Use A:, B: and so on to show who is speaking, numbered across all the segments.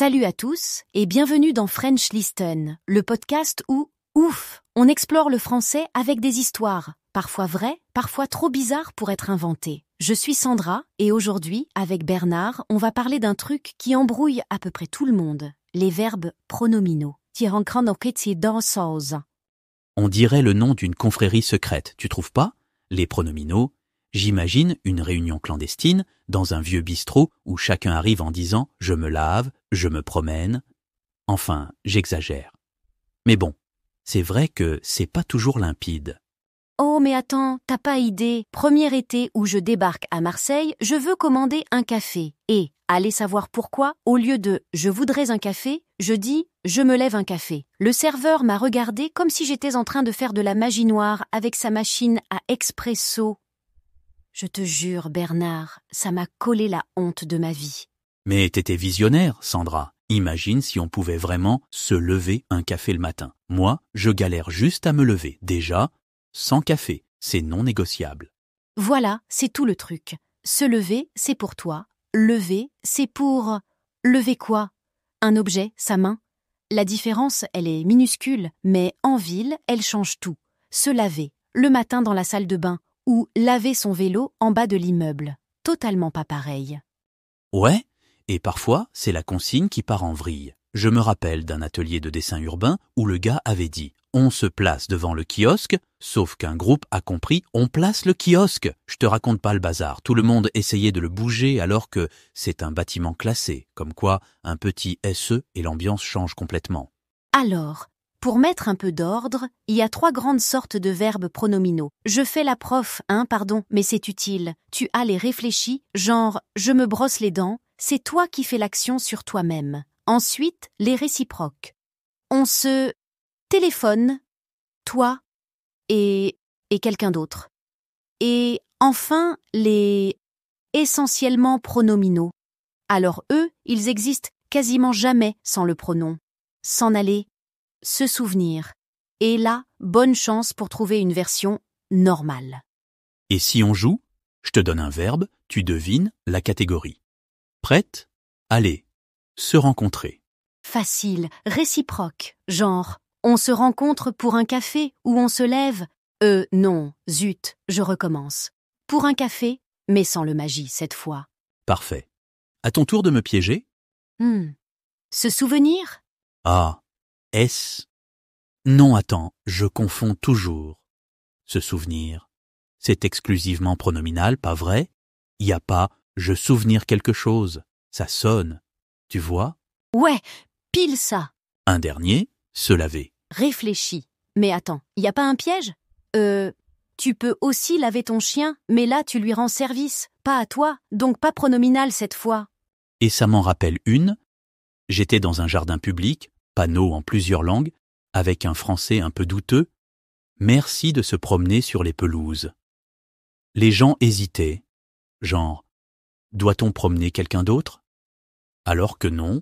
A: Salut à tous et bienvenue dans French Listen, le podcast où, ouf, on explore le français avec des histoires, parfois vraies, parfois trop bizarres pour être inventées. Je suis Sandra et aujourd'hui, avec Bernard, on va parler d'un truc qui embrouille à peu près tout le monde, les verbes pronominaux.
B: On dirait le nom d'une confrérie secrète, tu trouves pas? Les pronominaux. J'imagine une réunion clandestine dans un vieux bistrot où chacun arrive en disant « je me lave »,« je me promène ». Enfin, j'exagère. Mais bon, c'est vrai que c'est pas toujours limpide.
A: Oh mais attends, t'as pas idée. Premier été où je débarque à Marseille, je veux commander un café. Et, allez savoir pourquoi, au lieu de « je voudrais un café », je dis « je me lève un café ». Le serveur m'a regardé comme si j'étais en train de faire de la magie noire avec sa machine à expresso. Je te jure, Bernard, ça m'a collé la honte de ma vie.
B: Mais t'étais visionnaire, Sandra. Imagine si on pouvait vraiment se lever un café le matin. Moi, je galère juste à me lever. Déjà, sans café, c'est non négociable.
A: Voilà, c'est tout le truc. Se lever, c'est pour toi. Lever, c'est pour... Lever quoi? Un objet, sa main? La différence, elle est minuscule, mais en ville, elle change tout. Se laver, le matin dans la salle de bain, ou laver son vélo en bas de l'immeuble. Totalement pas pareil.
B: Ouais, et parfois, c'est la consigne qui part en vrille. Je me rappelle d'un atelier de dessin urbain où le gars avait dit « on se place devant le kiosque », sauf qu'un groupe a compris « on place le kiosque ». Je te raconte pas le bazar, tout le monde essayait de le bouger alors que c'est un bâtiment classé, comme quoi un petit SE et l'ambiance change complètement.
A: Alors, pour mettre un peu d'ordre, il y a 3 grandes sortes de verbes pronominaux. Je fais la prof, mais c'est utile. Tu as les réfléchis, genre « je me brosse les dents », c'est toi qui fais l'action sur toi-même. Ensuite, les réciproques. On se téléphone, toi et quelqu'un d'autre. Et enfin, les essentiellement pronominaux. Alors eux, ils existent quasiment jamais sans le pronom. S'en aller, se souvenir. Et là, bonne chance pour trouver une version normale.
B: Et si on joue, je te donne un verbe, tu devines la catégorie. Prête? Allez, se rencontrer.
A: Facile, réciproque, genre on se rencontre pour un café ou on se lève? Non, zut, je recommence. Pour un café, mais sans le magie cette fois.
B: Parfait. À ton tour de me piéger?
A: Se souvenir?
B: Ah, est-ce? Non, attends, je confonds toujours. Se souvenir, c'est exclusivement pronominal, pas vrai? Il n'y a pas « je souvenir quelque chose », ça sonne. Tu vois?
A: Ouais, pile ça.
B: Un dernier, se laver.
A: Réfléchis. Mais attends, y a pas un piège? Tu peux aussi laver ton chien, mais là tu lui rends service, pas à toi, donc pas pronominal cette fois.
B: Et ça m'en rappelle une. J'étais dans un jardin public, panneau en plusieurs langues, avec un français un peu douteux. Merci de se promener sur les pelouses. Les gens hésitaient, genre, doit-on promener quelqu'un d'autre? Alors que non,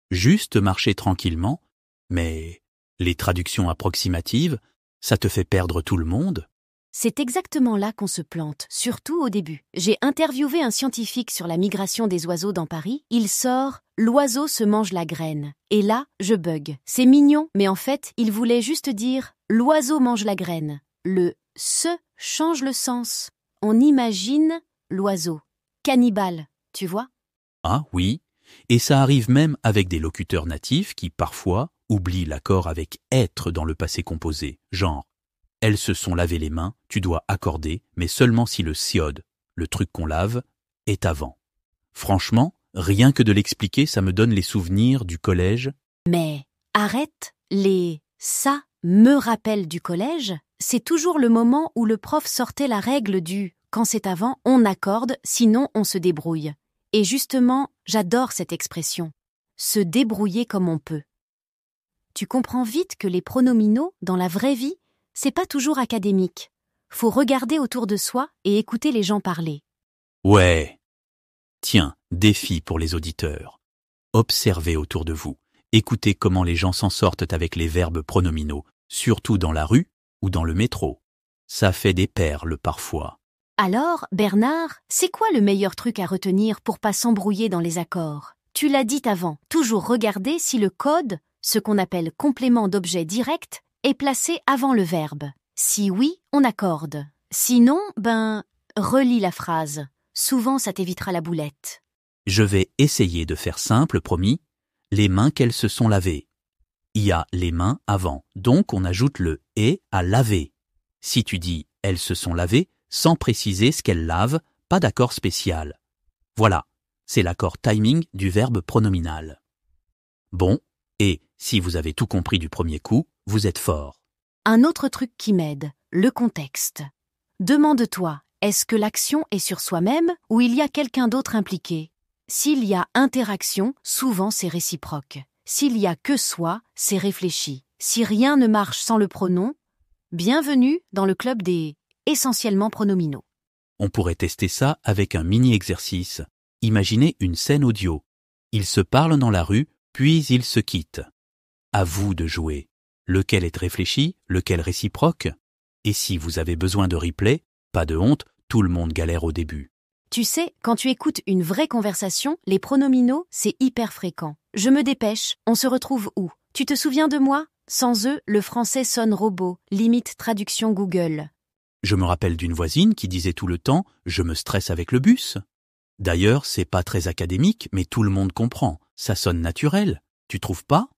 B: juste marcher tranquillement, mais les traductions approximatives, ça te fait perdre tout le monde.
A: C'est exactement là qu'on se plante, surtout au début. J'ai interviewé un scientifique sur la migration des oiseaux dans Paris. Il sort « l'oiseau se mange la graine ». Et là, je bug. C'est mignon, mais en fait, il voulait juste dire « l'oiseau mange la graine ». Le « se » change le sens. On imagine l'oiseau. Cannibale, tu vois?
B: Ah oui, et ça arrive même avec des locuteurs natifs qui, parfois, oublient l'accord avec « être » dans le passé composé, genre « elles se sont lavé les mains », tu dois accorder, mais seulement si le siode, le truc qu'on lave, est avant. Franchement, rien que de l'expliquer, ça me donne les souvenirs du collège.
A: Mais arrête, les « ça me rappelle du collège », c'est toujours le moment où le prof sortait la règle du « quand c'est avant, on accorde, sinon on se débrouille ». Et justement, j'adore cette expression. Se débrouiller comme on peut. Tu comprends vite que les pronominaux, dans la vraie vie, c'est pas toujours académique. Faut regarder autour de soi et écouter les gens parler.
B: Ouais. Tiens, défi pour les auditeurs. Observez autour de vous. Écoutez comment les gens s'en sortent avec les verbes pronominaux, surtout dans la rue ou dans le métro. Ça fait des perles parfois.
A: Alors, Bernard, c'est quoi le meilleur truc à retenir pour pas s'embrouiller dans les accords? Tu l'as dit avant, toujours regarder si le code, ce qu'on appelle complément d'objet direct, est placé avant le verbe. Si oui, on accorde. Sinon, relis la phrase. Souvent, ça t'évitera la boulette.
B: Je vais essayer de faire simple, promis. Les mains qu'elles se sont lavées. Il y a les mains avant, donc on ajoute le « et » à laver. Si tu dis « elles se sont lavées », sans préciser ce qu'elles lavent, pas d'accord spécial. Voilà, c'est l'accord timing du verbe pronominal. Bon, et si vous avez tout compris du premier coup, vous êtes fort.
A: Un autre truc qui m'aide, le contexte. Demande-toi, est-ce que l'action est sur soi-même ou il y a quelqu'un d'autre impliqué? S'il y a interaction, souvent c'est réciproque. S'il y a que soi, c'est réfléchi. Si rien ne marche sans le pronom, bienvenue dans le club des essentiellement pronominaux.
B: On pourrait tester ça avec un mini-exercice. Imaginez une scène audio. Ils se parlent dans la rue, puis ils se quittent. À vous de jouer. Lequel est réfléchi, lequel réciproque? Et si vous avez besoin de replay, pas de honte, tout le monde galère au début.
A: Tu sais, quand tu écoutes une vraie conversation, les pronominaux, c'est hyper fréquent. Je me dépêche, on se retrouve où? Tu te souviens de moi? Sans eux, le français sonne robot, limite traduction Google.
B: Je me rappelle d'une voisine qui disait tout le temps « je me stresse avec le bus ». D'ailleurs, c'est pas très académique, mais tout le monde comprend. Ça sonne naturel, tu trouves pas?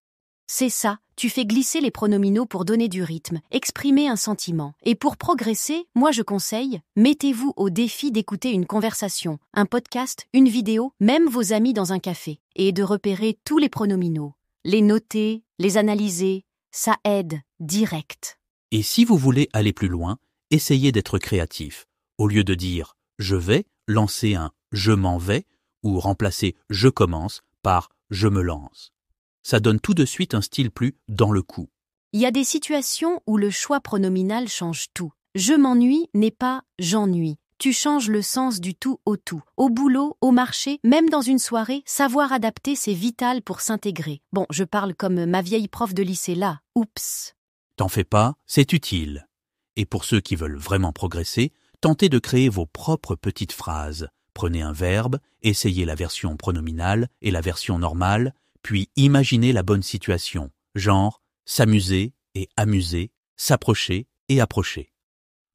A: C'est ça, tu fais glisser les pronominaux pour donner du rythme, exprimer un sentiment. Et pour progresser, moi je conseille, mettez-vous au défi d'écouter une conversation, un podcast, une vidéo, même vos amis dans un café, et de repérer tous les pronominaux. Les noter, les analyser, ça aide, direct.
B: Et si vous voulez aller plus loin, essayez d'être créatif. Au lieu de dire « je vais », lancez un « je m'en vais » ou remplacez « je commence » par « je me lance ». Ça donne tout de suite un style plus dans le coup.
A: Il y a des situations où le choix pronominal change tout. Je m'ennuie n'est pas j'ennuie. Tu changes le sens du tout au tout. Au boulot, au marché, même dans une soirée, savoir adapter, c'est vital pour s'intégrer. Bon, je parle comme ma vieille prof de lycée là. Oups.
B: T'en fais pas, c'est utile. Et pour ceux qui veulent vraiment progresser, tentez de créer vos propres petites phrases. Prenez un verbe, essayez la version pronominale et la version normale, puis imaginez la bonne situation, genre s'amuser et amuser, s'approcher et approcher.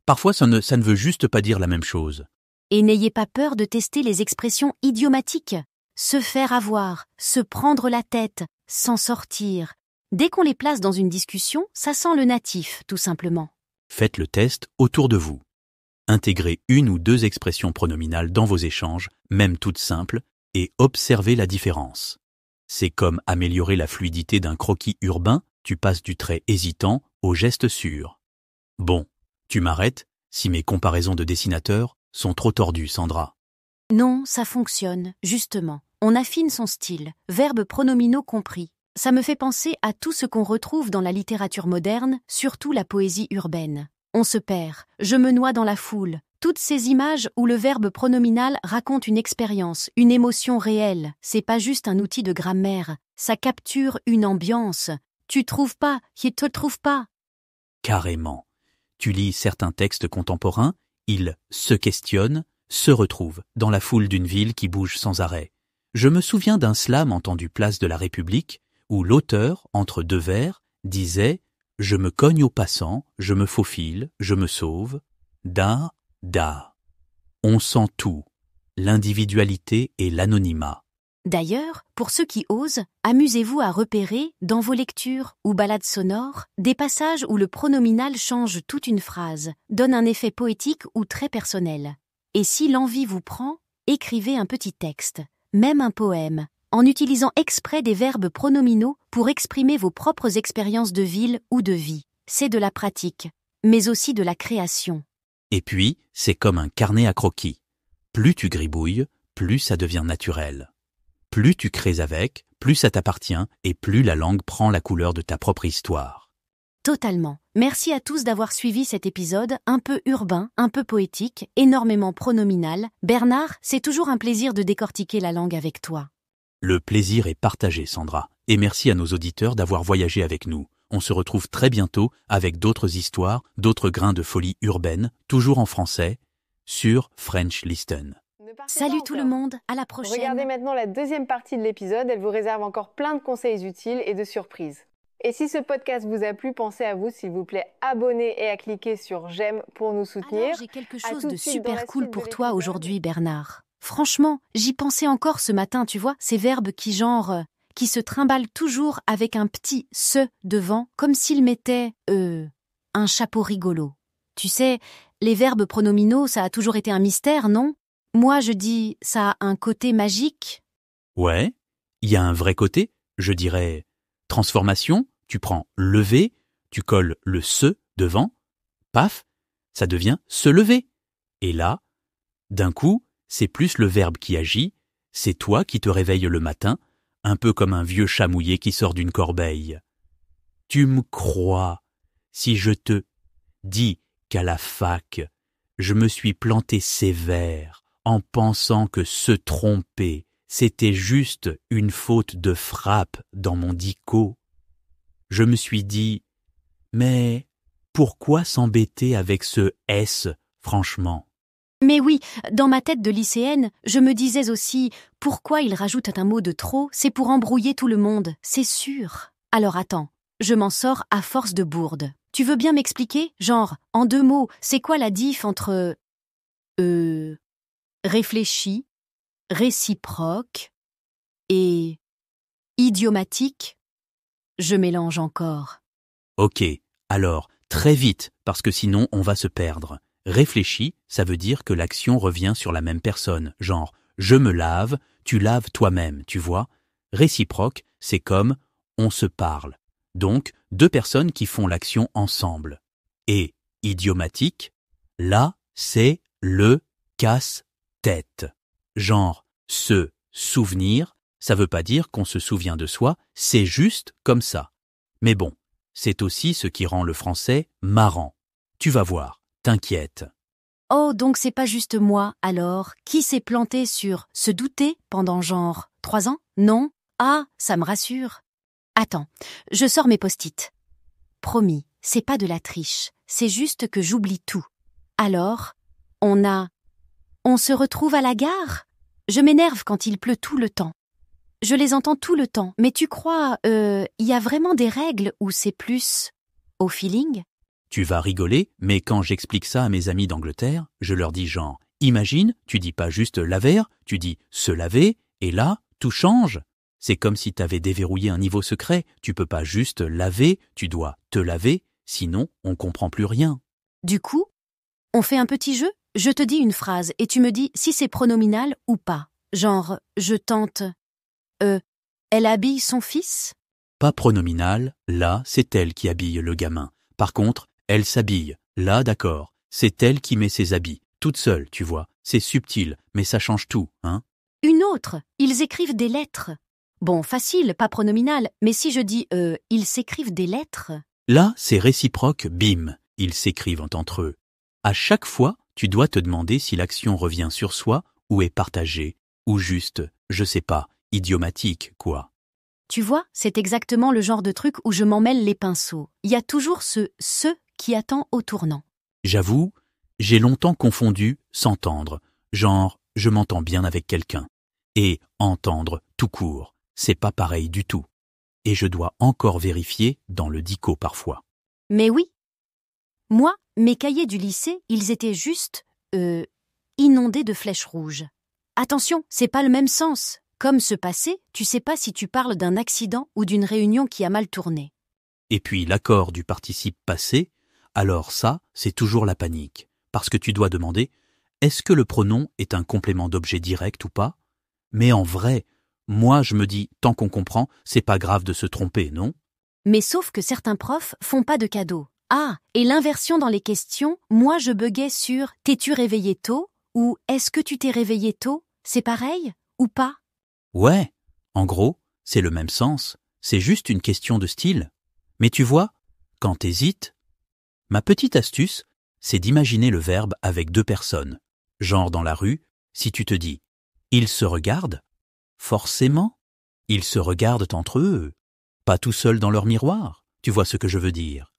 B: Parfois, ça ne veut juste pas dire la même chose.
A: Et n'ayez pas peur de tester les expressions idiomatiques. Se faire avoir, se prendre la tête, s'en sortir. Dès qu'on les place dans une discussion, ça sent le natif, tout simplement.
B: Faites le test autour de vous. Intégrez une ou deux expressions pronominales dans vos échanges, même toutes simples, et observez la différence. C'est comme améliorer la fluidité d'un croquis urbain, tu passes du trait hésitant au geste sûr. Bon, tu m'arrêtes si mes comparaisons de dessinateurs sont trop tordues, Sandra.
A: Non, ça fonctionne, justement. On affine son style, verbes pronominaux compris. Ça me fait penser à tout ce qu'on retrouve dans la littérature moderne, surtout la poésie urbaine. On se perd, je me noie dans la foule. Toutes ces images où le verbe pronominal raconte une expérience, une émotion réelle, c'est pas juste un outil de grammaire, ça capture une ambiance. Tu trouves pas, il te trouve pas.
B: Carrément. Tu lis certains textes contemporains, ils se questionnent, se retrouvent dans la foule d'une ville qui bouge sans arrêt. Je me souviens d'un slam entendu place de la République, où l'auteur, entre deux vers, disait « Je me cogne aux passants, je me faufile, je me sauve, da, da ». On sent tout, l'individualité et l'anonymat.
A: D'ailleurs, pour ceux qui osent, amusez-vous à repérer, dans vos lectures ou balades sonores, des passages où le pronominal change toute une phrase, donne un effet poétique ou très personnel. Et si l'envie vous prend, écrivez un petit texte, même un poème, en utilisant exprès des verbes pronominaux pour exprimer vos propres expériences de ville ou de vie. C'est de la pratique, mais aussi de la création.
B: Et puis, c'est comme un carnet à croquis. Plus tu gribouilles, plus ça devient naturel. Plus tu crées avec, plus ça t'appartient et plus la langue prend la couleur de ta propre histoire.
A: Totalement. Merci à tous d'avoir suivi cet épisode un peu urbain, un peu poétique, énormément pronominal. Bernard, c'est toujours un plaisir de décortiquer la langue avec toi.
B: Le plaisir est partagé, Sandra. Et merci à nos auditeurs d'avoir voyagé avec nous. On se retrouve très bientôt avec d'autres histoires, d'autres grains de folie urbaine, toujours en français, sur French Listen.
A: Salut tout le monde, à la prochaine.
C: Regardez maintenant la deuxième partie de l'épisode, elle vous réserve encore plein de conseils utiles et de surprises. Et si ce podcast vous a plu, pensez à vous, s'il vous plaît, abonner et à cliquer sur j'aime pour nous soutenir.
A: Alors, j'ai quelque chose de super cool pour toi aujourd'hui, Bernard. Franchement, j'y pensais encore ce matin, tu vois, ces verbes qui se trimballent toujours avec un petit « se » devant, comme s'ils mettaient, un chapeau rigolo. Tu sais, les verbes pronominaux, ça a toujours été un mystère, non ? Moi, je dis, ça a un côté magique.
B: Ouais, il y a un vrai côté, je dirais transformation, tu prends lever, tu colles le se devant, paf, ça devient se lever. Et là, d'un coup, c'est plus le verbe qui agit, c'est toi qui te réveilles le matin, un peu comme un vieux chat mouillé qui sort d'une corbeille. Tu me crois, si je te dis qu'à la fac, je me suis planté sévère en pensant que se tromper, c'était juste une faute de frappe dans mon dico. Je me suis dit, mais pourquoi s'embêter avec ce « S » franchement ?
A: Mais oui, dans ma tête de lycéenne, je me disais aussi, pourquoi il rajoute un mot de trop, c'est pour embrouiller tout le monde, c'est sûr. Alors attends, je m'en sors à force de bourde. Tu veux bien m'expliquer, genre, en 2 mots, c'est quoi la diff entre réfléchi, réciproque et idiomatique? Je mélange encore.
B: Ok, alors, très vite, parce que sinon on va se perdre. Réfléchi, ça veut dire que l'action revient sur la même personne, genre je me lave, tu laves toi-même, tu vois. Réciproque, c'est comme on se parle. Donc, 2 personnes qui font l'action ensemble. Et idiomatique, là, c'est le casse-tête. Genre, se souvenir, ça veut pas dire qu'on se souvient de soi, c'est juste comme ça. Mais bon, c'est aussi ce qui rend le français marrant. Tu vas voir, t'inquiète.
A: Oh, donc c'est pas juste moi, alors, qui s'est planté sur se douter pendant genre 3 ans? Non? Ah, ça me rassure. Attends, je sors mes post-it. Promis, c'est pas de la triche, c'est juste que j'oublie tout. Alors, on se retrouve à la gare? Je m'énerve quand il pleut tout le temps. Je les entends tout le temps, mais tu crois, y a vraiment des règles où c'est plus au feeling?
B: Tu vas rigoler, mais quand j'explique ça à mes amis d'Angleterre, je leur dis genre, imagine, tu dis pas juste laver, tu dis se laver, et là, tout change. C'est comme si t'avais déverrouillé un niveau secret, tu peux pas juste laver, tu dois te laver, sinon on comprend plus rien.
A: Du coup, on fait un petit jeu? Je te dis une phrase et tu me dis si c'est pronominal ou pas. Genre, je tente. Elle habille son fils?
B: Pas pronominal, là, c'est elle qui habille le gamin. Par contre, elle s'habille, là, d'accord, c'est elle qui met ses habits, toute seule, tu vois. C'est subtil, mais ça change tout, hein.
A: Une autre, ils écrivent des lettres. Bon, facile, pas pronominal, mais si je dis ils s'écrivent des lettres?
B: Là, c'est réciproque, bim, ils s'écrivent entre eux. À chaque fois, tu dois te demander si l'action revient sur soi ou est partagée, ou juste, je sais pas, idiomatique, quoi.
A: Tu vois, c'est exactement le genre de truc où je m'en mêle les pinceaux. Il y a toujours ce « qui attend au tournant.
B: J'avoue, j'ai longtemps confondu s'entendre, genre je m'entends bien avec quelqu'un, et entendre tout court, c'est pas pareil du tout. Et je dois encore vérifier dans le dico parfois.
A: Mais oui. Moi, mes cahiers du lycée, ils étaient juste, inondés de flèches rouges. Attention, c'est pas le même sens. Comme se passer, tu sais pas si tu parles d'un accident ou d'une réunion qui a mal tourné.
B: Et puis l'accord du participe passé, alors ça, c'est toujours la panique. Parce que tu dois demander, est-ce que le pronom est un complément d'objet direct ou pas? Mais en vrai, moi je me dis, tant qu'on comprend, c'est pas grave de se tromper, non?
A: Mais sauf que certains profs font pas de cadeaux. Ah, et l'inversion dans les questions, moi je buguais sur « t'es-tu réveillé tôt ?» ou « est-ce que tu t'es réveillé tôt ?» C'est pareil ou pas?
B: Ouais, en gros, c'est le même sens, c'est juste une question de style. Mais tu vois, quand t'hésites, ma petite astuce, c'est d'imaginer le verbe avec 2 personnes. Genre dans la rue, si tu te dis « ils se regardent », forcément, ils se regardent entre eux, pas tout seuls dans leur miroir. Tu vois ce que je veux dire?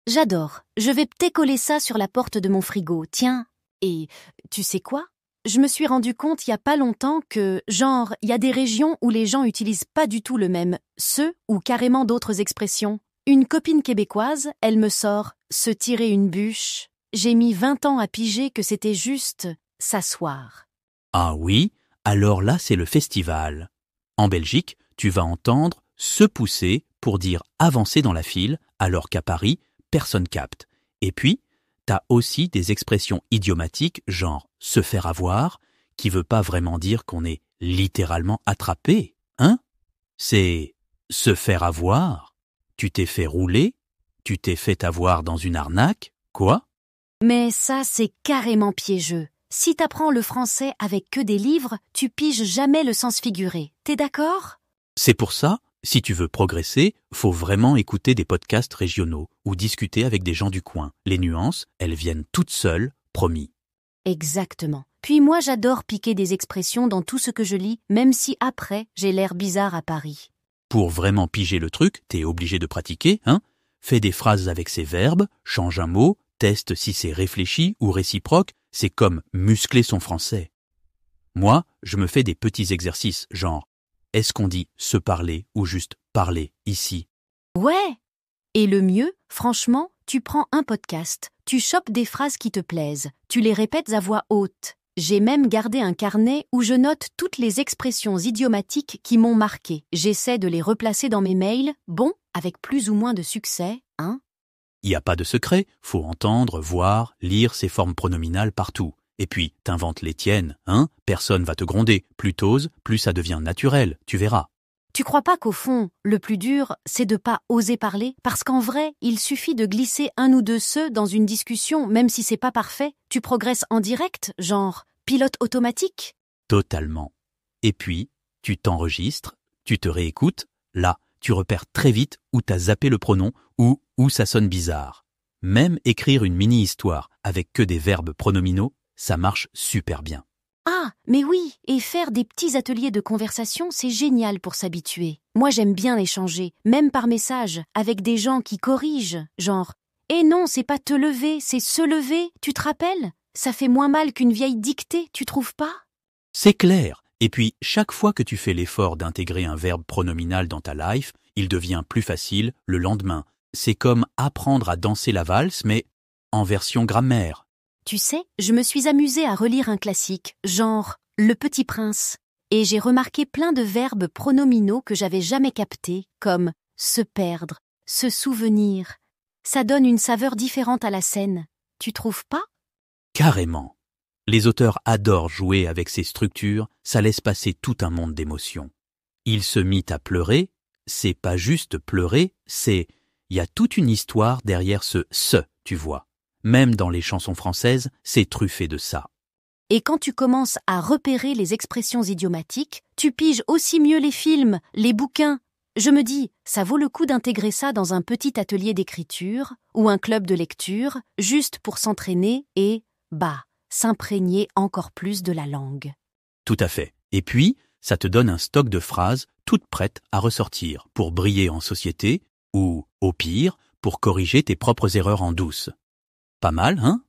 A: J'adore. Je vais peut-être coller ça sur la porte de mon frigo. Tiens. Et tu sais quoi? je me suis rendu compte il y a pas longtemps que, genre, il y a des régions où les gens utilisent pas du tout le même « se » ou carrément d'autres expressions. Une copine québécoise, elle me sort « se tirer une bûche ». J'ai mis 20 ans à piger que c'était juste « s'asseoir ».
B: Ah oui, alors là c'est le festival. En Belgique, tu vas entendre « se pousser » pour dire « avancer dans la file », alors qu'à Paris, personne capte. Et puis, t'as aussi des expressions idiomatiques genre « se faire avoir », qui veut pas vraiment dire qu'on est littéralement attrapé, hein? C'est « se faire avoir ». Tu t'es fait rouler? Tu t'es fait avoir dans une arnaque? Quoi?
A: Mais ça, c'est carrément piégeux. Si t'apprends le français avec que des livres, tu piges jamais le sens figuré. T'es d'accord?
B: C'est pour ça, si tu veux progresser, faut vraiment écouter des podcasts régionaux ou discuter avec des gens du coin. Les nuances, elles viennent toutes seules, promis.
A: Exactement. Puis moi, j'adore piquer des expressions dans tout ce que je lis, même si après, j'ai l'air bizarre à Paris.
B: Pour vraiment piger le truc, t'es obligé de pratiquer, hein? Fais des phrases avec ces verbes, change un mot, teste si c'est réfléchi ou réciproque, c'est comme muscler son français. Moi, je me fais des petits exercices, genre « est-ce qu'on dit se parler ou juste parler ici ?»
A: Ouais! Et le mieux, franchement, tu prends un podcast, tu chopes des phrases qui te plaisent, tu les répètes à voix haute. J'ai même gardé un carnet où je note toutes les expressions idiomatiques qui m'ont marqué. J'essaie de les replacer dans mes mails, bon, avec plus ou moins de succès, hein?
B: Il n'y a pas de secret, faut entendre, voir, lire ces formes pronominales partout. Et puis, t'inventes les tiennes, hein? Personne va te gronder. Plus t'oses, plus ça devient naturel, tu verras.
A: Tu crois pas qu'au fond, le plus dur, c'est de pas oser parler? Parce qu'en vrai, il suffit de glisser un ou deux se dans une discussion, même si c'est pas parfait. Tu progresses en direct, genre pilote automatique?
B: Totalement. Et puis, tu t'enregistres, tu te réécoutes, là, tu repères très vite où t'as zappé le pronom ou où ça sonne bizarre. Même écrire une mini-histoire avec que des verbes pronominaux, ça marche super bien.
A: Ah, mais oui, et faire des petits ateliers de conversation, c'est génial pour s'habituer. Moi, j'aime bien échanger, même par message, avec des gens qui corrigent, genre « Eh non, c'est pas te lever, c'est se lever, tu te rappelles? Ça fait moins mal qu'une vieille dictée, tu trouves pas ?»
B: C'est clair. Et puis, chaque fois que tu fais l'effort d'intégrer un verbe pronominal dans ta life, il devient plus facile le lendemain. C'est comme apprendre à danser la valse, mais en version grammaire.
A: Tu sais, je me suis amusée à relire un classique, genre « Le Petit Prince », et j'ai remarqué plein de verbes pronominaux que j'avais jamais captés, comme « se perdre »,« se souvenir ». Ça donne une saveur différente à la scène. Tu trouves pas?
B: Carrément. Les auteurs adorent jouer avec ces structures, ça laisse passer tout un monde d'émotions. Il se mit à pleurer, c'est pas juste pleurer, c'est... Il y a toute une histoire derrière ce « se », tu vois. Même dans les chansons françaises, c'est truffé de ça.
A: Et quand tu commences à repérer les expressions idiomatiques, tu piges aussi mieux les films, les bouquins. Je me dis, ça vaut le coup d'intégrer ça dans un petit atelier d'écriture ou un club de lecture, juste pour s'entraîner et, s'imprégner encore plus de la langue.
B: Tout à fait. Et puis, ça te donne un stock de phrases toutes prêtes à ressortir pour briller en société ou, au pire, pour corriger tes propres erreurs en douce. Pas mal, hein?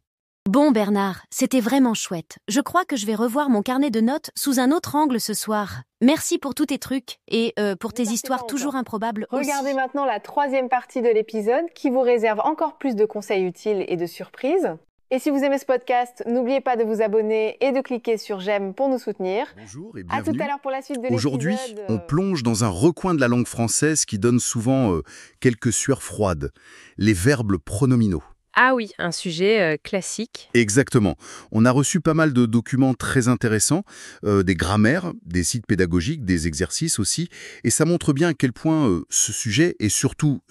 A: Bon Bernard, c'était vraiment chouette. Je crois que je vais revoir mon carnet de notes sous un autre angle ce soir. Merci pour tous tes trucs et pour tes histoires toujours improbables aussi.
C: Regardez maintenant la 3e partie de l'épisode qui vous réserve encore plus de conseils utiles et de surprises. Et si vous aimez ce podcast, n'oubliez pas de vous abonner et de cliquer sur j'aime pour nous soutenir.
D: Bonjour et
C: À
D: bienvenue.
C: tout à l'heure pour la suite de l'épisode.
D: Aujourd'hui, on plonge dans un recoin de la langue française qui donne souvent quelques sueurs froides. Les verbes pronominaux.
E: Ah oui, un sujet classique.
D: Exactement. On a reçu pas mal de documents très intéressants, des grammaires, des sites pédagogiques, des exercices aussi, et ça montre bien à quel point ce sujet, et surtout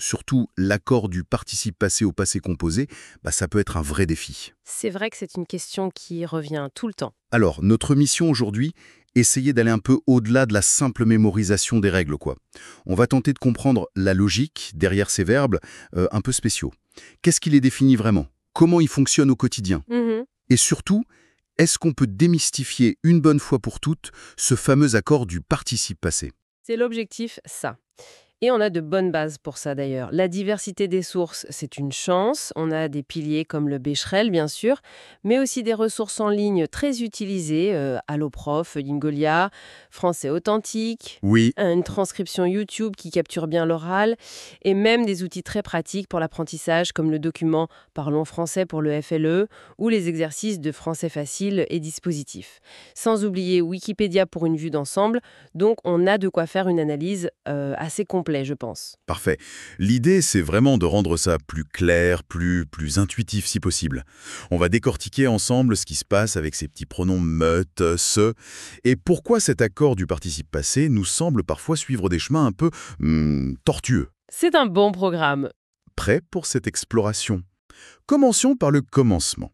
D: l'accord du participe passé au passé composé, ça peut être un vrai défi.
E: C'est vrai que c'est une question qui revient tout le temps.
D: Alors, notre mission aujourd'hui, essayer d'aller un peu au-delà de la simple mémorisation des règles, quoi. On va tenter de comprendre la logique derrière ces verbes un peu spéciaux. Qu'est-ce qui les définit vraiment? Comment ils fonctionnent au quotidien? Et surtout, est-ce qu'on peut démystifier une bonne fois pour toutes ce fameux accord du participe passé?
E: C'est l'objectif, ça. Et on a de bonnes bases pour ça d'ailleurs. La diversité des sources, c'est une chance. On a des piliers comme le Becherel, bien sûr, mais aussi des ressources en ligne très utilisées, Alloprof, Lingolia, Français authentique,
D: Oui,
E: une transcription YouTube qui capture bien l'oral, et même des outils très pratiques pour l'apprentissage comme le document Parlons français pour le FLE ou les exercices de français facile et dispositifs. Sans oublier Wikipédia pour une vue d'ensemble, donc on a de quoi faire une analyse assez complète, je pense.
D: parfait. L'idée, c'est vraiment de rendre ça plus clair, plus intuitif si possible. On va décortiquer ensemble ce qui se passe avec ces petits pronoms me, te, se, et pourquoi cet accord du participe passé nous semble parfois suivre des chemins un peu tortueux.
E: C'est un bon programme.
D: Prêt pour cette exploration? Commencions par le commencement.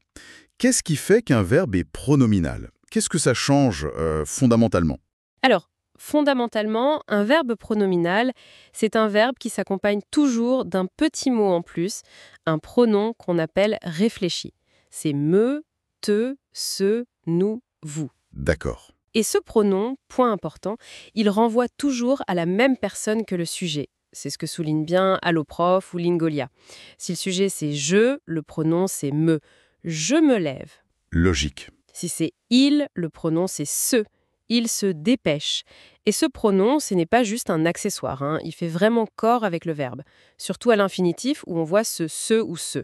D: Qu'est-ce qui fait qu'un verbe est pronominal? Qu'est-ce que ça change fondamentalement?
E: Alors, fondamentalement, un verbe pronominal, c'est un verbe qui s'accompagne toujours d'un petit mot en plus, un pronom qu'on appelle réfléchi. C'est me, te, se, nous, vous.
D: D'accord.
E: Et ce pronom, point important, il renvoie toujours à la même personne que le sujet. C'est ce que souligne bien Alloprof ou Lingolia. Si le sujet c'est je, le pronom c'est me. Je me lève.
D: Logique.
E: Si c'est il, le pronom c'est se. Il se dépêche. Et ce pronom, ce n'est pas juste un accessoire, hein. Il fait vraiment corps avec le verbe. Surtout à l'infinitif où on voit ce ou ce.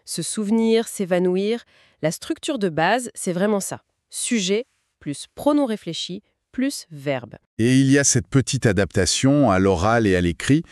E: Se souvenir, s'évanouir, la structure de base, c'est vraiment ça. Sujet plus pronom réfléchi plus verbe.
D: Et il y a cette petite adaptation à l'oral et à l'écrit,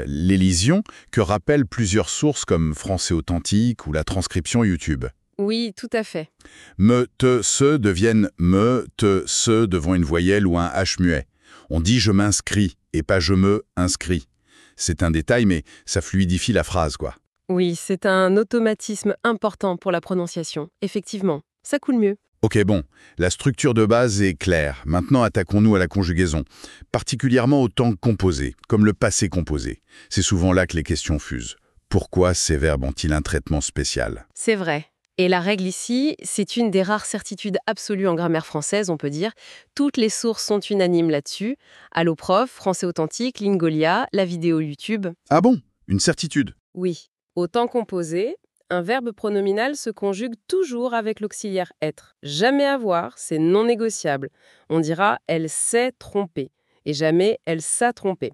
D: l'élision, que rappellent plusieurs sources comme Français authentique ou la transcription YouTube.
E: Oui, tout à fait.
D: Me, te, se deviennent me, te, se devant une voyelle ou un H muet. On dit je m'inscris et pas je me inscris. C'est un détail, mais ça fluidifie la phrase, quoi.
E: Oui, c'est un automatisme important pour la prononciation. Effectivement, ça coule mieux.
D: Ok, bon, la structure de base est claire. Maintenant, attaquons-nous à la conjugaison, particulièrement au temps composé, comme le passé composé. C'est souvent là que les questions fusent. Pourquoi ces verbes ont-ils un traitement spécial?
E: C'est vrai. Et la règle ici, c'est une des rares certitudes absolues en grammaire française, on peut dire. Toutes les sources sont unanimes là-dessus. Alloprof, Français authentique, Lingolia, la vidéo YouTube.
D: Ah bon? Une certitude?
E: Oui. Au temps composé, un verbe pronominal se conjugue toujours avec l'auxiliaire être. Jamais avoir, c'est non négociable. On dira « elle s'est trompée » et jamais « elle s'a trompé ».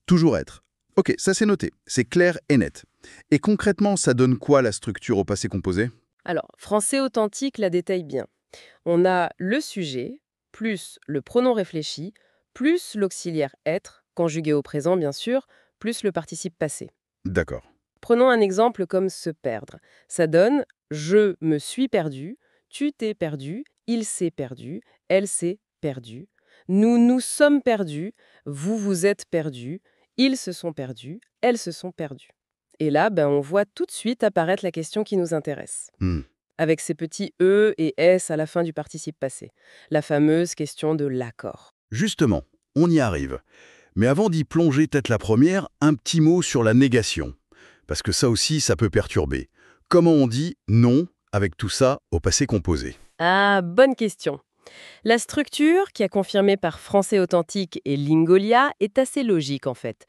D: Toujours être. Ok, ça c'est noté. C'est clair et net. Et concrètement, ça donne quoi la structure au passé composé?
E: Alors, Français authentique la détaille bien. On a le sujet, plus le pronom réfléchi, plus l'auxiliaire être, conjugué au présent bien sûr, plus le participe passé.
D: D'accord.
E: Prenons un exemple comme se perdre. Ça donne « je me suis perdu »,« tu t'es perdu »,« il s'est perdu »,« elle s'est perdue »,« nous nous sommes perdus »,« vous vous êtes perdus »,« ils se sont perdus »,« elles se sont perdues ». Et là, on voit tout de suite apparaître la question qui nous intéresse. Avec ces petits « e » et « s » à la fin du participe passé. La fameuse question de l'accord.
D: Justement, on y arrive. Mais avant d'y plonger tête la première, un petit mot sur la négation. Parce que ça aussi, ça peut perturber. Comment on dit « non » avec tout ça au passé composé?
E: Ah, bonne question. La structure, qui est confirmée par Français authentique et Lingolia, est assez logique en fait.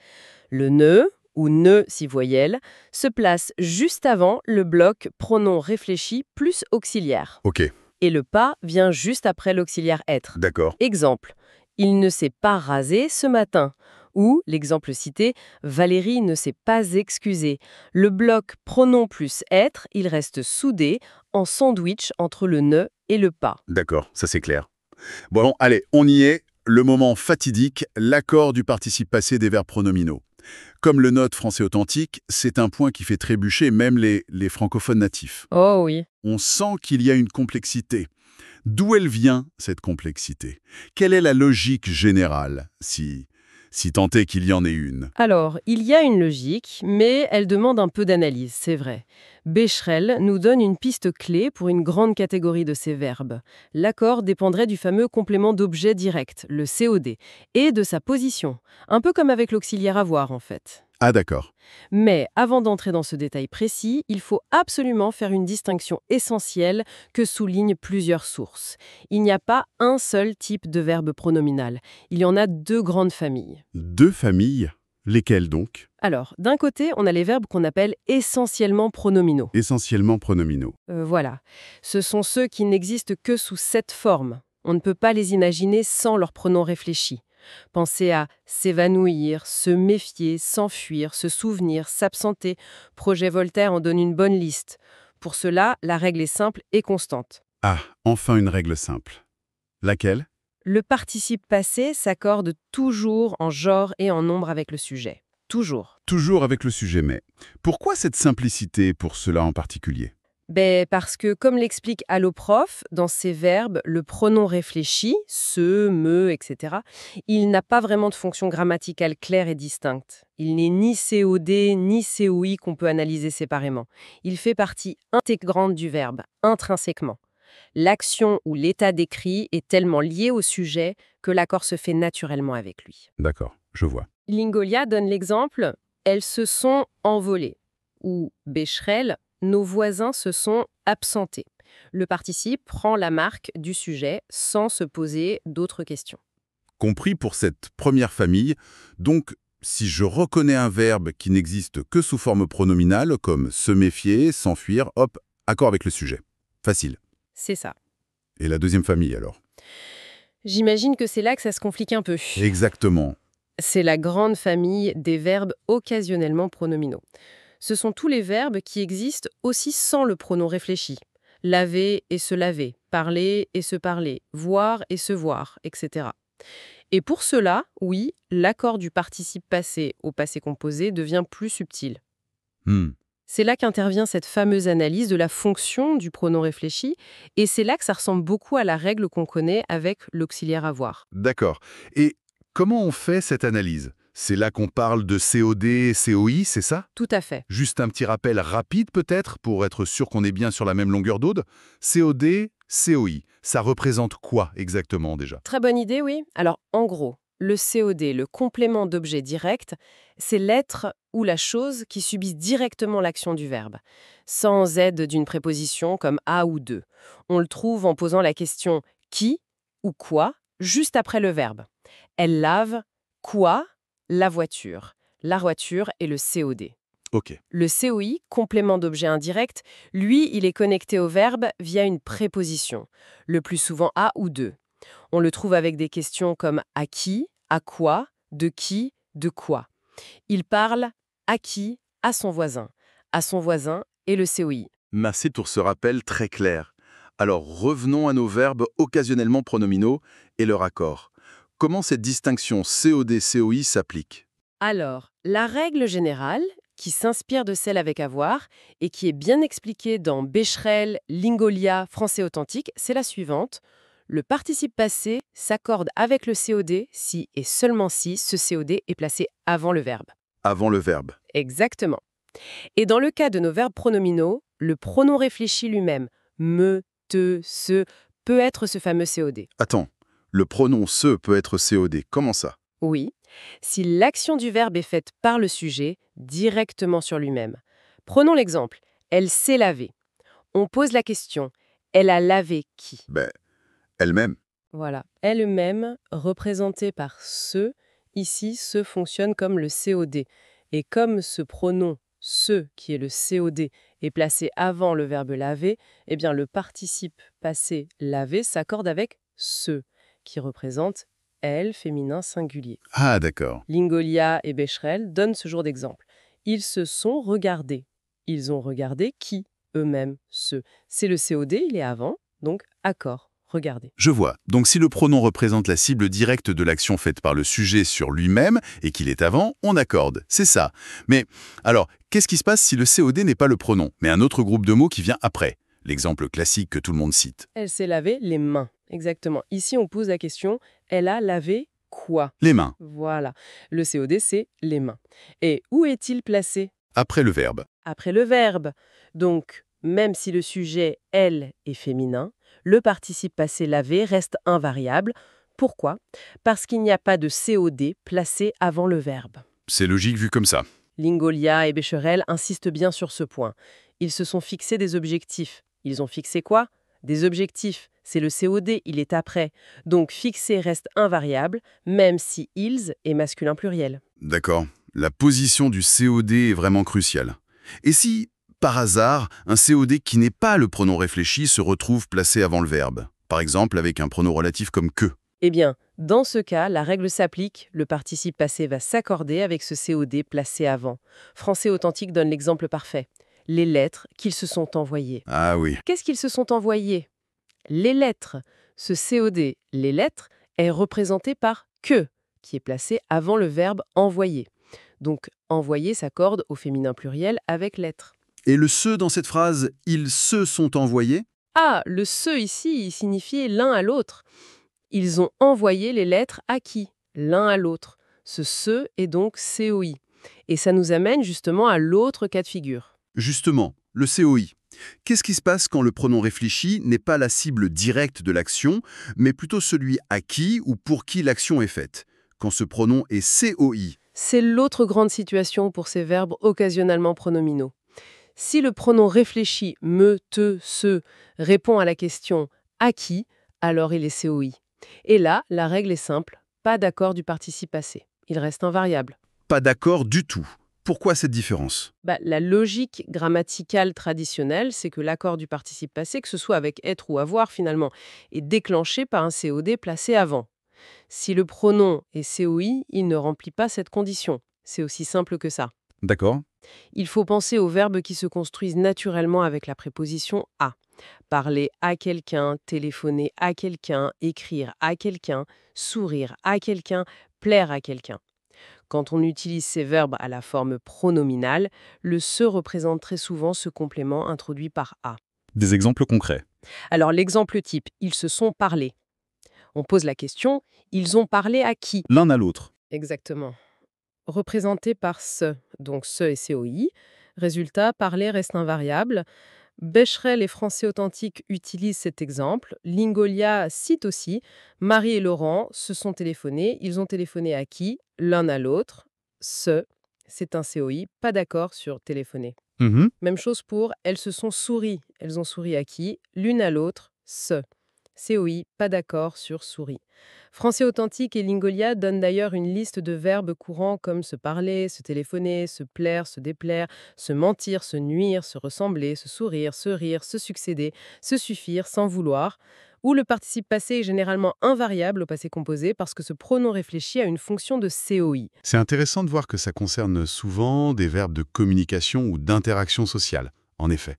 E: Le ne, ou ne si voyelle, se place juste avant le bloc pronom réfléchi plus auxiliaire.
D: Ok,
E: Et le pas vient juste après l'auxiliaire être.
D: d'accord.
E: Exemple, il ne s'est pas rasé ce matin. Ou, l'exemple cité, Valérie ne s'est pas excusée. Le bloc pronom plus être, il reste soudé en sandwich entre le ne et le pas.
D: D'accord, ça c'est clair. Bon, allez, on y est. Le moment fatidique, l'accord du participe passé des verbes pronominaux. Comme le note Français authentique, c'est un point qui fait trébucher même les francophones natifs.
E: Oh oui.
D: On sent qu'il y a une complexité. D'où elle vient, cette complexité? Quelle est la logique générale, si tant est qu'il y en ait une?
E: Alors, il y a une logique, mais elle demande un peu d'analyse, c'est vrai. Becherel nous donne une piste clé pour une grande catégorie de ces verbes. L'accord dépendrait du fameux complément d'objet direct, le COD, et de sa position, un peu comme avec l'auxiliaire avoir en fait.
D: Ah d'accord.
E: Mais avant d'entrer dans ce détail précis, il faut absolument faire une distinction essentielle que soulignent plusieurs sources. Il n'y a pas un seul type de verbe pronominal. Il y en a deux grandes familles.
D: Deux familles? Lesquels donc?
E: Alors, d'un côté, on a les verbes qu'on appelle essentiellement pronominaux.
D: Essentiellement pronominaux.
E: Voilà. Ce sont ceux qui n'existent que sous cette forme. On ne peut pas les imaginer sans leur pronom réfléchi. Pensez à s'évanouir, se méfier, s'enfuir, se souvenir, s'absenter. Projet Voltaire en donne une bonne liste. Pour cela, la règle est simple et constante.
D: Ah, enfin une règle simple. Laquelle?
E: Le participe passé s'accorde toujours en genre et en nombre avec le sujet. Toujours.
D: Toujours avec le sujet mais. Pourquoi cette simplicité pour cela en particulier?
E: Parce que, comme l'explique Alloprof, dans ces verbes, le pronom réfléchi, se, me, etc., il n'a pas vraiment de fonction grammaticale claire et distincte. Il n'est ni COD ni COI qu'on peut analyser séparément. Il fait partie intégrante du verbe, intrinsèquement. L'action ou l'état décrit est tellement lié au sujet que l'accord se fait naturellement avec lui.
D: D'accord, je vois.
E: Lingolia donne l'exemple « elles se sont envolées » ou Becherel « nos voisins se sont absentés ». Le participe prend la marque du sujet sans se poser d'autres questions.
D: Compris pour cette première famille, donc si je reconnais un verbe qui n'existe que sous forme pronominale, comme se méfier, s'enfuir, hop, accord avec le sujet. Facile.
E: C'est ça.
D: Et la deuxième famille alors?
E: J'imagine que c'est là que ça se complique un peu.
D: Exactement.
E: C'est la grande famille des verbes occasionnellement pronominaux. Ce sont tous les verbes qui existent aussi sans le pronom réfléchi. Laver et se laver, parler et se parler, voir et se voir, etc. Et pour cela, oui, l'accord du participe passé au passé composé devient plus subtil. C'est là qu'intervient cette fameuse analyse de la fonction du pronom réfléchi, et c'est là que ça ressemble beaucoup à la règle qu'on connaît avec l'auxiliaire avoir.
D: D'accord. Et comment on fait cette analyse? C'est là qu'on parle de COD et COI, c'est ça?
E: Tout à fait.
D: Juste un petit rappel rapide peut-être, pour être sûr qu'on est bien sur la même longueur d'onde. COD, COI, ça représente quoi exactement déjà?
E: Très bonne idée, oui. Alors, en gros, le COD, le complément d'objet direct, c'est l'être ou la chose qui subissent directement l'action du verbe, sans aide d'une préposition comme à ou de. On le trouve en posant la question qui ou quoi juste après le verbe. Elle lave quoi? La voiture. La voiture est le COD.
D: Ok.
E: Le COI, complément d'objet indirect, lui, il est connecté au verbe via une préposition, le plus souvent à ou de. On le trouve avec des questions comme à qui, à quoi, de quoi. Il parle à qui, à son voisin. À son voisin et le COI.
D: Merci pour ce rappel très clair. Alors revenons à nos verbes occasionnellement pronominaux et leur accord. Comment cette distinction COD-COI s'applique?
E: Alors, la règle générale, qui s'inspire de celle avec avoir et qui est bien expliquée dans Becherel, Lingolia, Français authentique, c'est la suivante. Le participe passé s'accorde avec le COD si et seulement si ce COD est placé avant le verbe.
D: Avant le verbe.
E: Exactement. Et dans le cas de nos verbes pronominaux, le pronom réfléchi lui-même, me, te, se, peut être ce fameux COD.
D: Attends, le pronom se peut être COD, comment ça?
E: Oui, si l'action du verbe est faite par le sujet, directement sur lui-même. Prenons l'exemple, elle s'est lavée. On pose la question, elle a lavé qui?
D: Elle-même.
E: Voilà, elle-même, représentée par ce, ici, ce fonctionne comme le COD. Et comme ce pronom ce, qui est le COD, est placé avant le verbe laver, eh bien le participe passé laver s'accorde avec ce, qui représente elle, féminin singulier.
D: Ah, d'accord.
E: Lingolia et Becherel donnent ce genre d'exemple. Ils se sont regardés. Ils ont regardé qui? Eux-mêmes, ce. C'est le COD, il est avant, donc accord, regardez.
D: Je vois. Donc si le pronom représente la cible directe de l'action faite par le sujet sur lui-même et qu'il est avant, on accorde. C'est ça. Mais alors, qu'est-ce qui se passe si le COD n'est pas le pronom, mais un autre groupe de mots qui vient après? L'exemple classique que tout le monde cite.
E: Elle s'est lavé les mains. Exactement. Ici, on pose la question, elle a lavé quoi?
D: Les mains.
E: Voilà. Le COD, c'est les mains. Et où est-il placé?
D: Après le verbe.
E: Après le verbe. Donc, même si le sujet, elle, est féminin, le participe passé lavé reste invariable. Pourquoi? Parce qu'il n'y a pas de COD placé avant le verbe.
D: C'est logique vu comme ça.
E: Lingolia et Becherel insistent bien sur ce point. Ils se sont fixés des objectifs. Ils ont fixé quoi? Des objectifs. C'est le COD, il est après. Donc fixé reste invariable, même si ils est masculin pluriel.
D: D'accord. La position du COD est vraiment cruciale. Et si, par hasard, un COD qui n'est pas le pronom réfléchi se retrouve placé avant le verbe, par exemple avec un pronom relatif comme que?
E: Eh bien, dans ce cas, la règle s'applique, le participe passé va s'accorder avec ce COD placé avant. Français authentique donne l'exemple parfait. Les lettres qu'ils se sont envoyées.
D: Ah oui.
E: Qu'est-ce qu'ils se sont envoyés? Les lettres. Ce COD, les lettres, est représenté par que, qui est placé avant le verbe envoyer. Donc, envoyer s'accorde au féminin pluriel avec lettres.
D: Et le se dans cette phrase, ils se sont envoyés?
E: Ah, le se ici, il signifie l'un à l'autre. Ils ont envoyé les lettres à qui? L'un à l'autre. Ce se est donc COI. Et ça nous amène justement à l'autre cas de figure.
D: Justement, le COI. Qu'est-ce qui se passe quand le pronom réfléchi n'est pas la cible directe de l'action, mais plutôt celui à qui ou pour qui l'action est faite? Quand ce pronom est COI.
E: C'est l'autre grande situation pour ces verbes occasionnellement pronominaux. Si le pronom réfléchi me, te, se répond à la question à qui, alors il est COI. Et là, la règle est simple, pas d'accord du participe passé. Il reste invariable.
D: Pas d'accord du tout. Pourquoi cette différence?
E: La logique grammaticale traditionnelle, c'est que l'accord du participe passé, que ce soit avec être ou avoir finalement, est déclenché par un COD placé avant. Si le pronom est COI, il ne remplit pas cette condition. C'est aussi simple que ça.
D: D'accord.
E: Il faut penser aux verbes qui se construisent naturellement avec la préposition à. Parler à quelqu'un, téléphoner à quelqu'un, écrire à quelqu'un, sourire à quelqu'un, plaire à quelqu'un. Quand on utilise ces verbes à la forme pronominale, le se représente très souvent ce complément introduit par à.
D: Des exemples concrets.
E: Alors l'exemple type, ils se sont parlé. On pose la question, ils ont parlé à qui?
D: L'un à l'autre.
E: Exactement. Représenté par ce, donc ce et COI. Résultat, parler reste invariable. Becherel et Français authentique utilisent cet exemple. Lingolia cite aussi. Marie et Laurent se sont téléphonés. Ils ont téléphoné à qui? L'un à l'autre. Ce, c'est un COI. Pas d'accord sur téléphoner. Même chose pour elles se sont souri. Elles ont souri à qui? L'une à l'autre. Ce. COI, pas d'accord sur souris. Français authentique et Lingolia donnent d'ailleurs une liste de verbes courants comme se parler, se téléphoner, se plaire, se déplaire, se mentir, se nuire, se ressembler, se sourire, se rire, se succéder, se suffire, sans vouloir, où le participe passé est généralement invariable au passé composé parce que ce pronom réfléchi a une fonction de COI.
D: C'est intéressant de voir que ça concerne souvent des verbes de communication ou d'interaction sociale, en effet.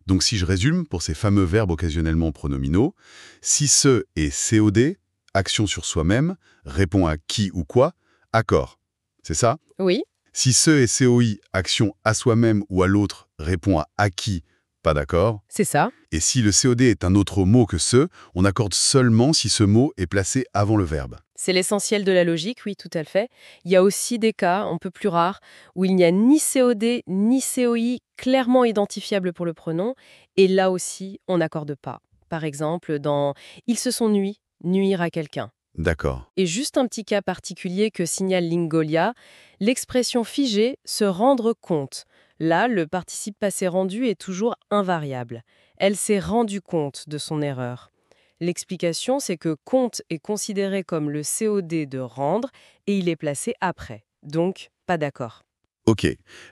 D: Donc si je résume, pour ces fameux verbes occasionnellement pronominaux, si ce est COD, action sur soi-même, répond à qui ou quoi, accord. C'est ça?
E: Oui,
D: Si ce est COI, action à soi-même ou à l'autre, répond à qui, pas d'accord.
E: c'est ça.
D: Et si le COD est un autre mot que ce, on accorde seulement si ce mot est placé avant le verbe.
E: C'est l'essentiel de la logique, oui, tout à fait. Il y a aussi des cas, un peu plus rares, où il n'y a ni COD ni COI clairement identifiables pour le pronom, et là aussi, on n'accorde pas. Par exemple, dans « ils se sont nuits », nuire à quelqu'un.
D: D'accord.
E: Et juste un petit cas particulier que signale Lingolia, l'expression figée « se rendre compte ». Là, le participe passé rendu est toujours invariable. Elle s'est rendue compte de son erreur. L'explication, c'est que compte est considéré comme le COD de rendre et il est placé après. Donc, pas d'accord.
D: Ok,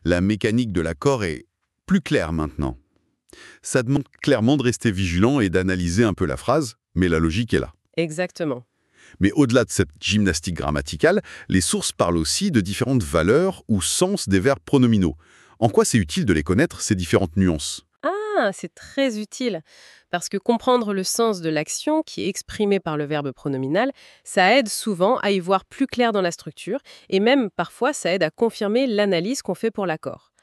D: la mécanique de l'accord est plus claire maintenant. Ça demande clairement de rester vigilant et d'analyser un peu la phrase, mais la logique est là.
E: Exactement.
D: Mais au-delà de cette gymnastique grammaticale, les sources parlent aussi de différentes valeurs ou sens des verbes pronominaux. En quoi c'est utile de les connaître, ces différentes nuances?
E: Ah, c'est très utile, parce que comprendre le sens de l'action qui est exprimée par le verbe pronominal, ça aide souvent à y voir plus clair dans la structure, et même parfois ça aide à confirmer l'analyse qu'on fait pour l'accord.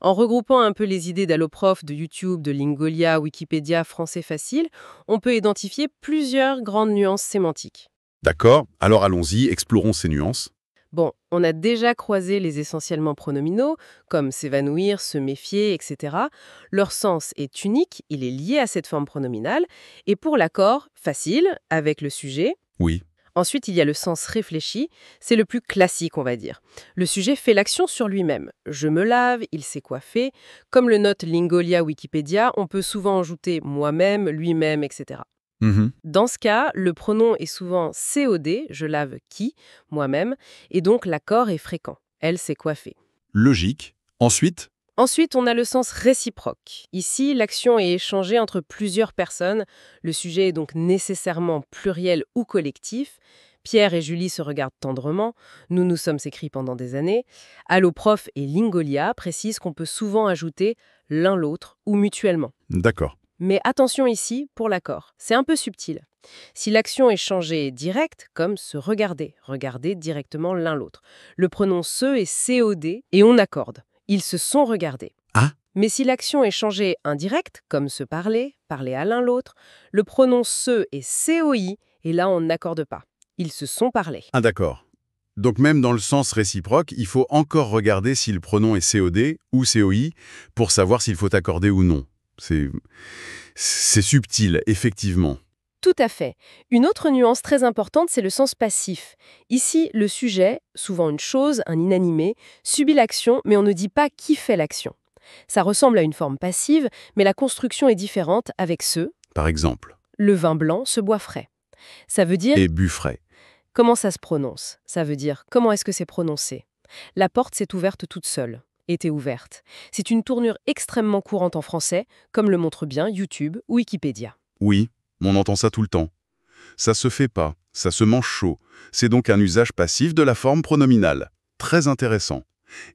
E: En regroupant un peu les idées d'Alloprof, de YouTube, de Lingolia, Wikipédia, Français Facile, on peut identifier plusieurs grandes nuances sémantiques.
D: D'accord, alors allons-y, explorons ces nuances.
E: Bon, on a déjà croisé les essentiellement pronominaux, comme s'évanouir, se méfier, etc. Leur sens est unique, il est lié à cette forme pronominale. Et pour l'accord, facile, avec le sujet.
D: Oui.
E: Ensuite, il y a le sens réfléchi, c'est le plus classique, on va dire. Le sujet fait l'action sur lui-même. Je me lave, il s'est coiffé. Comme le note Lingolia Wikipédia, on peut souvent ajouter moi-même, lui-même, etc. Dans ce cas, le pronom est souvent COD, je lave qui, moi-même, et donc l'accord est fréquent. Elle s'est coiffée.
D: Logique. Ensuite,
E: Ensuite, on a le sens réciproque. Ici, l'action est échangée entre plusieurs personnes. Le sujet est donc nécessairement pluriel ou collectif. Pierre et Julie se regardent tendrement. Nous nous sommes écrits pendant des années. Alloprof et Lingolia précisent qu'on peut souvent ajouter l'un l'autre ou mutuellement.
D: d'accord.
E: Mais attention ici pour l'accord. C'est un peu subtil. Si l'action est changée directe, comme se regarder, regarder directement l'un l'autre, le pronom se est COD et on accorde. Ils se sont regardés.
D: Ah.
E: Mais si l'action est changée indirecte, comme se parler, parler à l'un l'autre, le pronom se est COI et là on n'accorde pas. Ils se sont parlé.
D: Ah d'accord. Donc même dans le sens réciproque, il faut encore regarder si le pronom est COD ou COI pour savoir s'il faut accorder ou non. C'est subtil, effectivement.
E: Tout à fait. Une autre nuance très importante, c'est le sens passif. Ici, le sujet, souvent une chose, un inanimé, subit l'action, mais on ne dit pas qui fait l'action. Ça ressemble à une forme passive, mais la construction est différente avec ce.
D: Par exemple.
E: Le vin blanc se boit frais. Ça veut dire
D: Et bu frais.
E: comment ça se prononce. Ça veut dire comment est-ce que c'est prononcé. La porte s'est ouverte toute seule. Était ouverte. C'est une tournure extrêmement courante en français, comme le montre bien YouTube ou Wikipédia.
D: Oui, on entend ça tout le temps. Ça se fait pas, ça se mange chaud. C'est donc un usage passif de la forme pronominale. Très intéressant.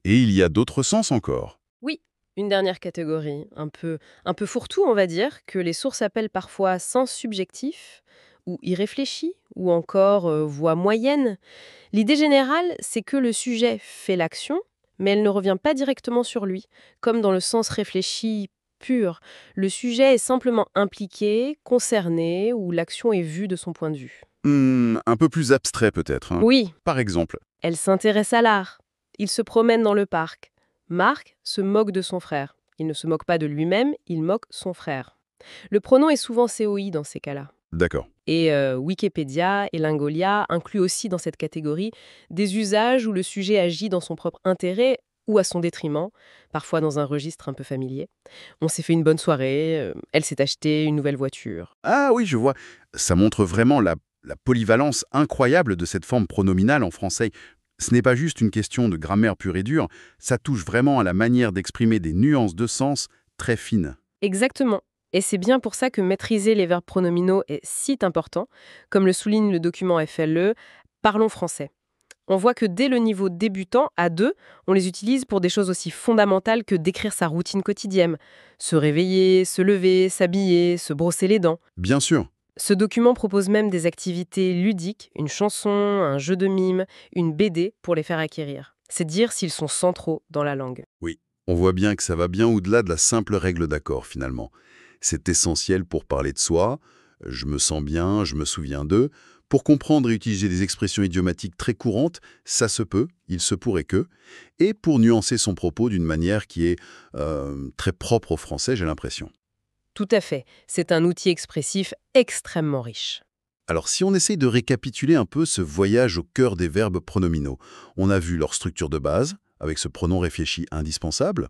D: Et il y a d'autres sens encore.
E: Oui, une dernière catégorie, un peu fourre-tout, on va dire, que les sources appellent parfois sens subjectif, ou irréfléchi, ou encore voix moyenne. L'idée générale, c'est que le sujet fait l'action, mais elle ne revient pas directement sur lui, comme dans le sens réfléchi pur. Le sujet est simplement impliqué, concerné, ou l'action est vue de son point de vue.
D: Un peu plus abstrait peut-être. Hein.
E: Oui,
D: Par exemple.
E: elle s'intéresse à l'art. Il se promène dans le parc. Marc se moque de son frère. Il ne se moque pas de lui-même, il moque son frère. Le pronom est souvent COI dans ces cas-là.
D: D'accord.
E: Et Wikipédia et Lingolia incluent aussi dans cette catégorie des usages où le sujet agit dans son propre intérêt ou à son détriment, parfois dans un registre un peu familier. On s'est fait une bonne soirée, elle s'est acheté une nouvelle voiture.
D: Ah oui, je vois. Ça montre vraiment la polyvalence incroyable de cette forme pronominale en français. Ce n'est pas juste une question de grammaire pure et dure, ça touche vraiment à la manière d'exprimer des nuances de sens très fines.
E: Exactement. Et c'est bien pour ça que maîtriser les verbes pronominaux est si important, comme le souligne le document FLE, Parlons français. On voit que dès le niveau débutant, A2, on les utilise pour des choses aussi fondamentales que décrire sa routine quotidienne. Se réveiller, se lever, s'habiller, se brosser les dents.
D: Bien sûr.
E: Ce document propose même des activités ludiques, une chanson, un jeu de mime, une BD pour les faire acquérir. C'est dire s'ils sont centraux dans la langue.
D: Oui. On voit bien que ça va bien au-delà de la simple règle d'accord, finalement. C'est essentiel pour parler de soi, je me sens bien, je me souviens d'eux. Pour comprendre et utiliser des expressions idiomatiques très courantes, ça se peut, il se pourrait que. Et pour nuancer son propos d'une manière qui est très propre au français, j'ai l'impression.
E: Tout à fait. C'est un outil expressif extrêmement riche.
D: Alors si on essaye de récapituler un peu ce voyage au cœur des verbes pronominaux, on a vu leur structure de base, avec ce pronom réfléchi indispensable.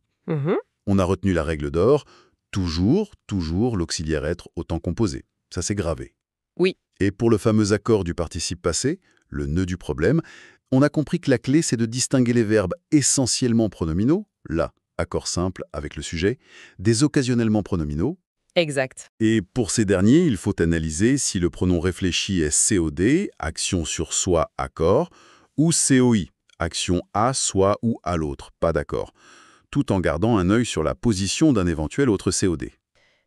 D: On a retenu la règle d'or, toujours l'auxiliaire être au temps composé. Ça c'est gravé.
E: Oui.
D: Et pour le fameux accord du participe passé, le nœud du problème, on a compris que la clé c'est de distinguer les verbes essentiellement pronominaux, là, accord simple avec le sujet, des occasionnellement pronominaux.
E: Exact.
D: Et pour ces derniers, il faut analyser si le pronom réfléchi est COD, action sur soi, accord, ou COI, action à soi ou à l'autre, pas d'accord, tout en gardant un œil sur la position d'un éventuel autre COD.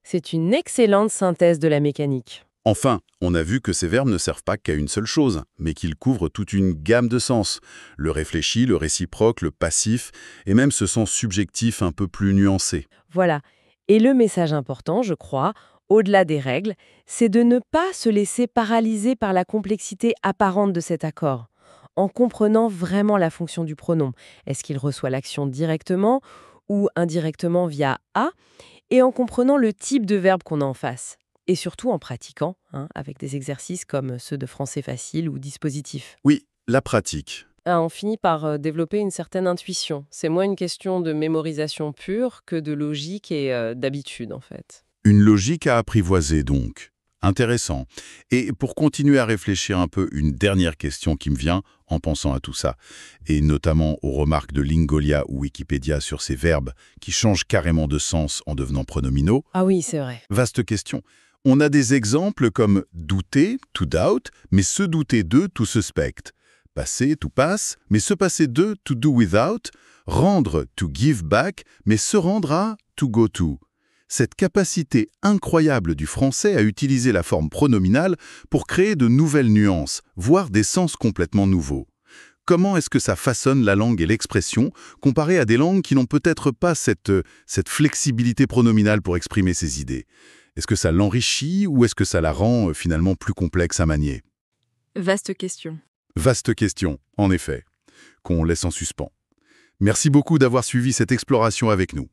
E: C'est une excellente synthèse de la mécanique.
D: Enfin, on a vu que ces verbes ne servent pas qu'à une seule chose, mais qu'ils couvrent toute une gamme de sens. Le réfléchi, le réciproque, le passif, et même ce sens subjectif un peu plus nuancé.
E: Voilà. Et le message important, je crois, au-delà des règles, c'est de ne pas se laisser paralyser par la complexité apparente de cet accord, en comprenant vraiment la fonction du pronom. Est-ce qu'il reçoit l'action directement ou indirectement via « a » et en comprenant le type de verbe qu'on a en face. Et surtout en pratiquant, avec des exercices comme ceux de français facile ou dispositif.
D: Oui, la pratique.
E: On finit par développer une certaine intuition. C'est moins une question de mémorisation pure que de logique et d'habitude, en fait.
D: Une logique à apprivoiser, donc. Intéressant. Et pour continuer à réfléchir un peu, une dernière question qui me vient en pensant à tout ça, et notamment aux remarques de Lingolia ou Wikipédia sur ces verbes qui changent carrément de sens en devenant pronominaux.
E: Ah oui, c'est vrai.
D: Vaste question. On a des exemples comme douter, to doubt, mais se douter de, to suspect. Passer, to pass, mais se passer de, to do without. Rendre, to give back, mais se rendre à, to go to. Cette capacité incroyable du français à utiliser la forme pronominale pour créer de nouvelles nuances, voire des sens complètement nouveaux. Comment est-ce que ça façonne la langue et l'expression, comparé à des langues qui n'ont peut-être pas cette flexibilité pronominale pour exprimer ses idées? Est-ce que ça l'enrichit ou est-ce que ça la rend finalement plus complexe à manier?
F: Vaste question.
D: Vaste question, en effet, qu'on laisse en suspens. Merci beaucoup d'avoir suivi cette exploration avec nous.